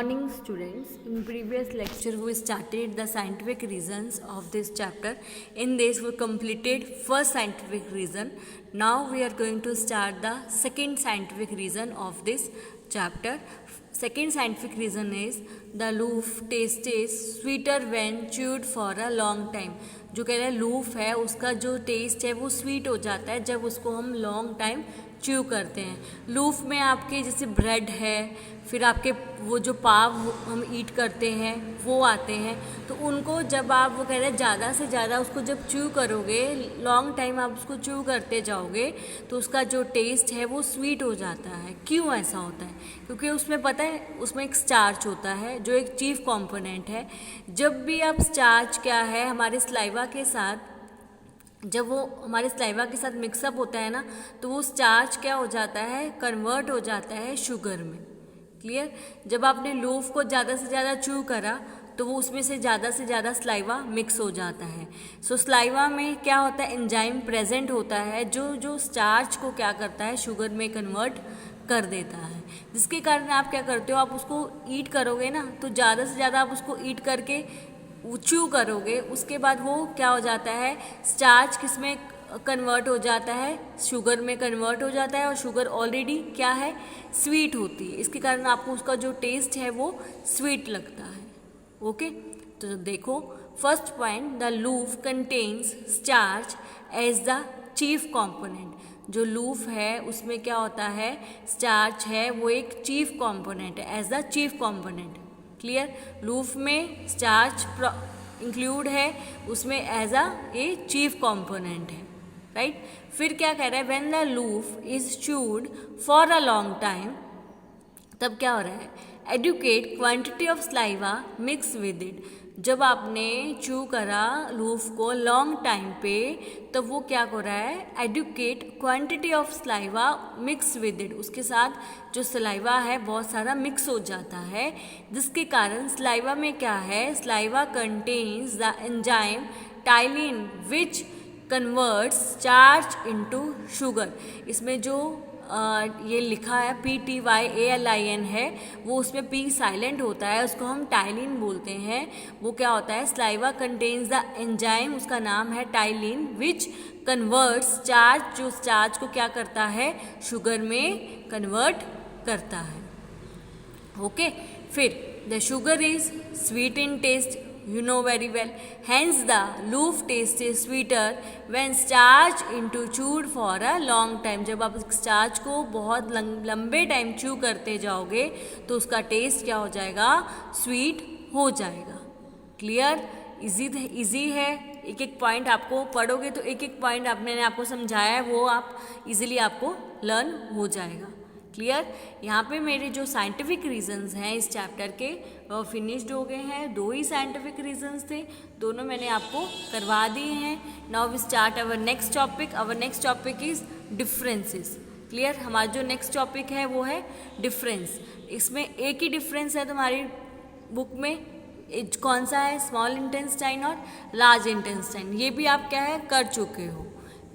morning, students. In previous lecture we started the scientific reasons of this chapter. In this we completed first scientific reason. Now we are going to start the second scientific reason of this chapter. Second scientific reason is the loof taste is sweeter when chewed for a long time. जो कह रहा है लूफ है उसका जो test है वो sweet हो जाता है जब उसको हम लॉन्ग टाइम च्यू करते हैं। लूफ में आपके जैसे ब्रेड है, फिर आपके वो जो पाव हम ईट करते हैं वो आते हैं, तो उनको जब आप वो कह रहे हैं ज़्यादा से ज़्यादा उसको जब च्यू करोगे, लॉन्ग टाइम आप उसको च्यू करते जाओगे तो उसका जो टेस्ट है वो स्वीट हो जाता है। क्यों ऐसा होता है? क्योंकि उसमें पता है उसमें एक स्टार्च होता है जो एक चीफ कंपोनेंट है। जब भी आप स्टार्च क्या है हमारे सलाइवा के साथ, जब वो हमारे सलाइवा के साथ मिक्सअप होता है ना, तो वो स्टार्च क्या हो जाता है, कन्वर्ट हो जाता है शुगर में। क्लियर? जब आपने लूफ को ज़्यादा से ज़्यादा च्यू करा तो वो उसमें से ज़्यादा सलाइवा मिक्स हो जाता है। सो सलाइवा में क्या होता है, एंजाइम प्रेजेंट होता है जो स्टार्च को क्या करता है, शुगर में कन्वर्ट कर देता है, जिसके कारण आप क्या करते हो, आप उसको ईट करोगे ना तो ज़्यादा से ज़्यादा आप उसको ईट करके च्यू करोगे, उसके बाद वो क्या हो जाता है, स्टार्च किस में कन्वर्ट हो जाता है, शुगर में कन्वर्ट हो जाता है, और शुगर ऑलरेडी क्या है, स्वीट होती है। इसके कारण आपको उसका जो टेस्ट है वो स्वीट लगता है। ओके, तो देखो first point, the loaf contains starch as the chief component. जो लूफ है उसमें क्या होता है, स्टार्च है वो एक चीफ कंपोनेंट है, as the chief component. Clear? Loaf में स्टार्च इंक्लूड है उसमें एज ए चीफ कंपोनेंट है, राइट? फिर क्या कह रहा है, when the loaf is chewed for a long time, तब क्या हो रहा है, adequate quantity of saliva mix with it. जब आपने च्यू करा लूफ को लॉन्ग टाइम पे, तब वो क्या हो रहा है, adequate quantity of saliva mix with it, उसके साथ जो सलाइवा है बहुत सारा मिक्स हो जाता है, जिसके कारण सलाइवा में क्या है, saliva contains the enzyme ptyalin which converts starch into sugar. इसमें जो ये लिखा है PTYALIN है, वो उसमें P साइलेंट होता है, उसको हम टाइलिन बोलते हैं। वो क्या होता है, सलाइवा कंटेन्स द एंजाइम, उसका नाम है टाइलिन, विच कन्वर्ट्स स्टार्च, जो स्टार्च को क्या करता है, शुगर में कन्वर्ट करता है। ओके, फिर the sugar is sweet in taste, you know very well, hence the loof taste is sweeter when starch into chewed for a long time। जब आप स्टार्च को बहुत लंबे टाइम च्यू करते जाओगे तो उसका टेस्ट क्या हो जाएगा, स्वीट हो जाएगा। क्लियर? इजी है, एक एक पॉइंट आपको पढ़ोगे तो एक एक पॉइंट मैंने आपको समझाया है वो आप इजीली आपको लर्न हो जाएगा। क्लियर? यहाँ पे मेरे जो साइंटिफिक रीजंस हैं इस चैप्टर के वो फिनिश्ड हो गए हैं। 2 ही साइंटिफिक रीजंस थे, दोनों मैंने आपको करवा दिए हैं। Now we start our next topic. Our next topic is differences. Clear? हमारा जो नेक्स्ट टॉपिक है वो है डिफरेंस। इसमें एक ही डिफरेंस है तुम्हारी बुक में, कौन सा है, स्मॉल इंटेस्टाइन और लार्ज इंटेस्टाइन। ये भी आप क्या है कर चुके हो,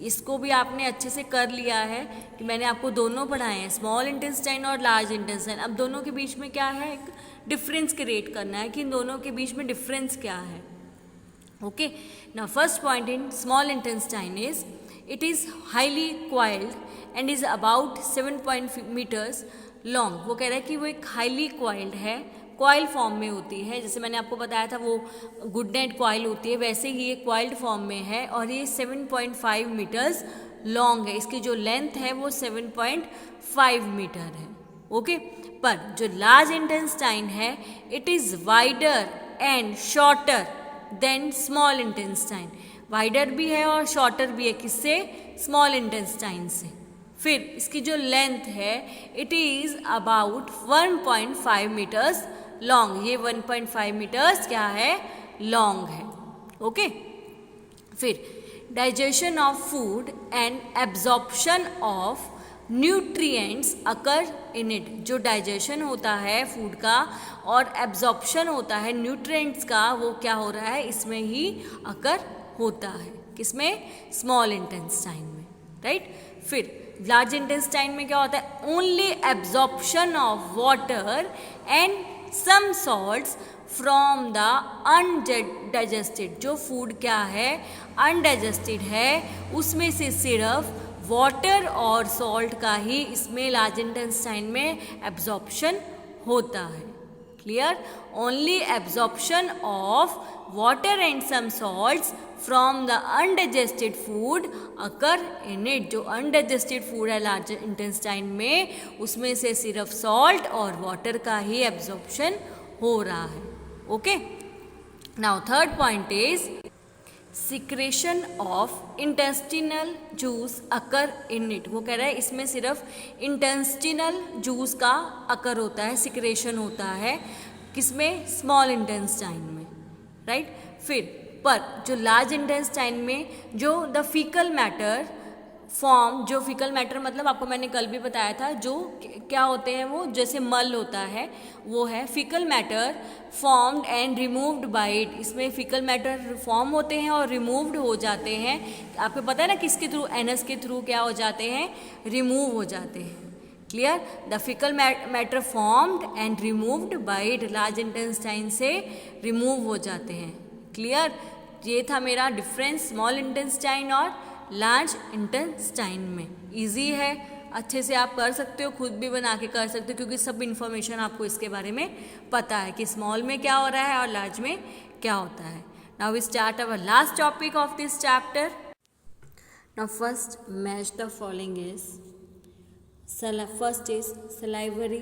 इसको भी आपने अच्छे से कर लिया है कि मैंने आपको दोनों पढ़ाए हैं, स्मॉल इंटेस्टाइन और लार्ज इंटेस्टाइन। अब दोनों के बीच में क्या है, एक डिफरेंस क्रिएट करना है कि इन दोनों के बीच में डिफरेंस क्या है। Okay, now first point in small intestine is it is highly coiled and is about 7 meters long. वो कह रहा है कि वो एक हाईली क्वाइल्ड है, कॉइल फॉर्म में होती है, जैसे मैंने आपको बताया था वो गुड नाइट कॉइल होती है, वैसे ही ये कॉइल्ड फॉर्म में है, और ये 7.5 मीटर्स लॉन्ग है। इसकी जो लेंथ है वो 7.5 मीटर है। ओके, पर जो लार्ज इंटेस्टाइन है it is wider and shorter than small intestine. Wider भी है और शॉर्टर भी है, किससे, स्मॉल इंटेस्टाइन से। फिर इसकी जो लेंथ है it is about 1.5 meters long. ये 1.5 मीटर्स क्या है, लॉन्ग है। ओके, फिर digestion of food and absorption of nutrients occur in it. जो डाइजेशन होता है फूड का और एब्जॉर्प्शन होता है न्यूट्रिएंट्स का, वो क्या हो रहा है, इसमें ही अकर होता है। किसमें, स्मॉल इंटेस्टाइन में, राइट? फिर लार्ज इंटेस्टाइन में क्या होता है, only absorption of water and some salts from the undigested, जो फूड क्या है अनडाइजेस्टेड है, उसमें से सिर्फ वाटर और सॉल्ट का ही इसमें लार्ज इंटेस्टाइन में एब्जॉर्प्शन होता है। Clear? Only absorption of water and some salts from the undigested food occur in it. जो अनडाइजेस्टेड फूड है लार्ज इंटेस्टाइन में, उसमें से सिर्फ सॉल्ट और वाटर का ही एब्जॉर्प्शन हो रहा है। Okay, now third point is secretion of intestinal juice occur in it. वो कह रहा है इसमें सिर्फ इंटेस्टिनल जूस का अकर होता है, सिक्रेशन होता है, किसमें? स्मॉल इंटेस्टाइन में, राइट। फिर पर जो लार्ज इंटेस्टाइन में जो द फीकल मैटर फॉर्म, जो फीकल मैटर मतलब आपको मैंने कल भी बताया था, जो क्या होते हैं वो जैसे मल होता है, वो है faecal matter formed and removed by it. इसमें फीकल मैटर फॉर्म होते हैं और रिमूव्ड हो जाते हैं। आपको पता है ना किसके थ्रू? एनस के थ्रू क्या हो जाते हैं? रिमूव हो जाते हैं। Clear? The faecal matter formed and removed by it, large intestine से रिमूव हो जाते हैं। क्लियर? ये था मेरा डिफरेंस स्मॉल इंटेस्टाइन और लार्ज इंटेस्टाइन में। इजी है, अच्छे से आप कर सकते हो, खुद भी बना के कर सकते हो, क्योंकि सब इन्फॉर्मेशन आपको इसके बारे में पता है कि स्मॉल में क्या हो रहा है और लार्ज में क्या होता है। Now we start our last topic of this chapter. Now first match the following is, first is salivary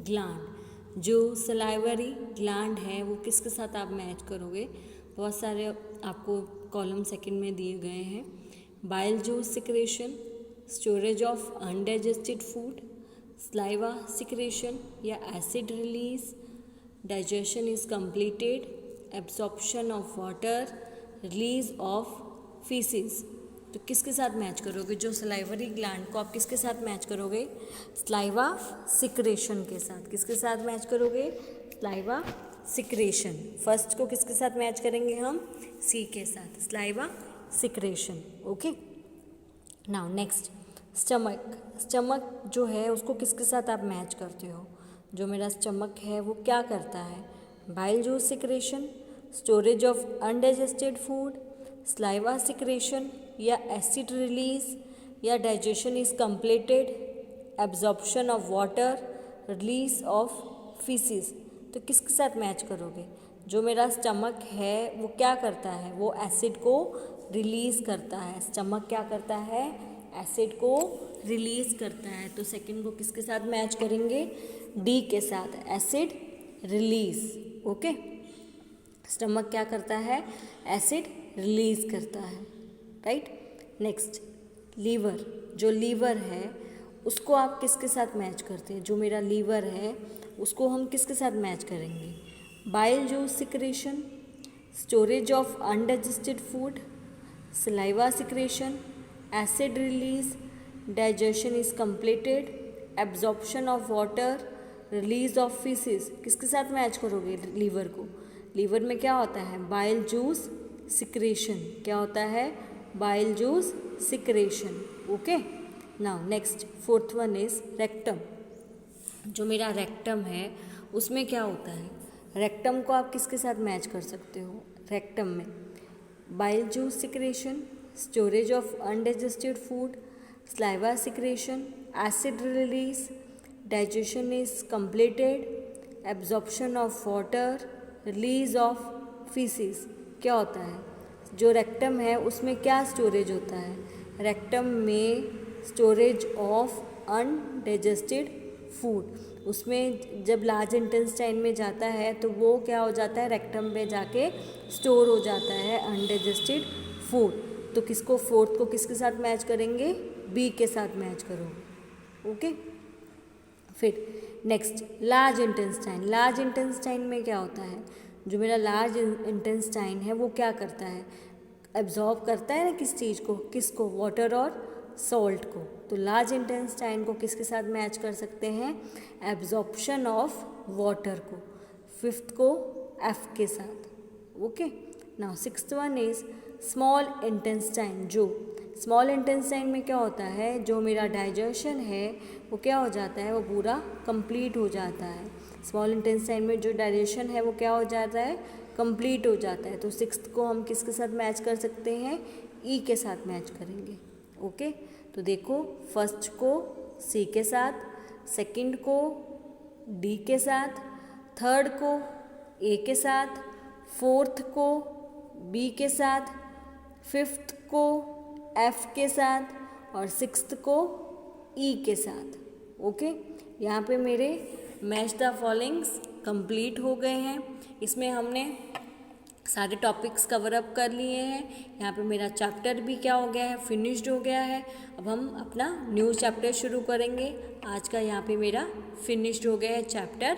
gland. जो सलाइवरी ग्लैंड है वो किसके साथ आप मैच करोगे? बहुत सारे आपको कॉलम सेकंड में दिए गए हैं। Bile juice secretion, storage of undigested food, saliva secretion या acid release, digestion is completed, absorption of water, release of feces। तो किसके साथ मैच करोगे? जो सलाइवरी ग्लैंड को आप किसके साथ मैच करोगे? सलाइवा सिक्रेशन के साथ। किसके साथ मैच करोगे? Saliva secretion. फर्स्ट को किसके साथ मैच करेंगे हम? सी के साथ, saliva secretion. Okay, now next stomach. Stomach जो है उसको किसके साथ आप मैच करते हो? जो मेरा स्टमक है वो क्या करता है? Bile juice secretion, storage of undigested food, saliva secretion या एसिड रिलीज या digestion is completed, absorption of water, release of faeces. तो किसके साथ मैच करोगे? जो मेरा स्टमक है वो क्या करता है? वो एसिड को रिलीज़ करता है। स्टमक क्या करता है? एसिड को रिलीज़ करता है। तो सेकंड को किसके साथ मैच करेंगे? डी के साथ, एसिड रिलीज। ओके, स्टमक क्या करता है? एसिड रिलीज करता है, राइट। Next liver. जो लीवर है उसको आप किसके साथ मैच करते हैं? जो मेरा लीवर है उसको हम किसके साथ मैच करेंगे? Bile juice secretion, storage of undigested food, saliva secretion, acid release, digestion is completed, absorption of water, release of faeces. किसके साथ मैच करोगे लीवर को? लीवर में क्या होता है? Bile juice secretion. क्या होता है? Bile juice secretion. Okay, now next fourth one is rectum. जो मेरा रेक्टम है उसमें क्या होता है? रेक्टम को आप किसके साथ मैच कर सकते हो? रेक्टम में bile juice secretion, storage of undigested food, saliva secretion, acid release, digestion is completed, absorption of water, release of faeces. क्या होता है? जो रेक्टम है उसमें क्या स्टोरेज होता है? रेक्टम में स्टोरेज ऑफ अनडाइजेस्टेड फूड। उसमें जब लार्ज इंटेस्टाइन में जाता है तो वो क्या हो जाता है? रेक्टम में जाके स्टोर हो जाता है अनडाइजेस्टेड फूड। तो किसको, फोर्थ को किसके साथ मैच करेंगे? बी के साथ मैच करो। ओके, फिर next large intestine. Large intestine में क्या होता है? जो मेरा लार्ज इंटेस्टाइन है वो क्या करता है? एब्जॉर्ब करता है ना किस चीज़ को? किसको? वाटर और सॉल्ट को। तो लार्ज इंटेस्टाइन को किसके साथ मैच कर सकते हैं? एब्जॉर्प्शन ऑफ वाटर को। फिफ्थ को एफ के साथ। Okay, now sixth one is small intestine. जो स्मॉल इंटेस्टाइन में क्या होता है? जो मेरा डाइजेशन है वो क्या हो जाता है? वो पूरा कंप्लीट हो जाता है। स्मॉल इंटेस्टाइन में जो डाइजेशन है वो क्या हो जाता है, कंप्लीट हो जाता है। तो सिक्स्थ को हम किसके साथ मैच कर सकते हैं, ई के साथ मैच करेंगे। ओके, तो देखो फर्स्ट को सी के साथ, सेकंड को डी के साथ, थर्ड को ए के साथ, फोर्थ को बी के साथ, फिफ्थ को एफ के साथ और सिक्स्थ को ई के साथ। ओके, यहाँ पे मेरे मैच द फॉलोइंग्स कंप्लीट हो गए हैं। इसमें हमने सारे टॉपिक्स कवर अप कर लिए हैं। यहाँ पे मेरा चैप्टर भी क्या हो गया है, फिनिश्ड हो गया है। अब हम अपना न्यू चैप्टर शुरू करेंगे। आज का यहाँ पे मेरा फिनिश्ड हो गया है, चैप्टर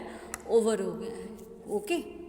ओवर हो गया है। ओके।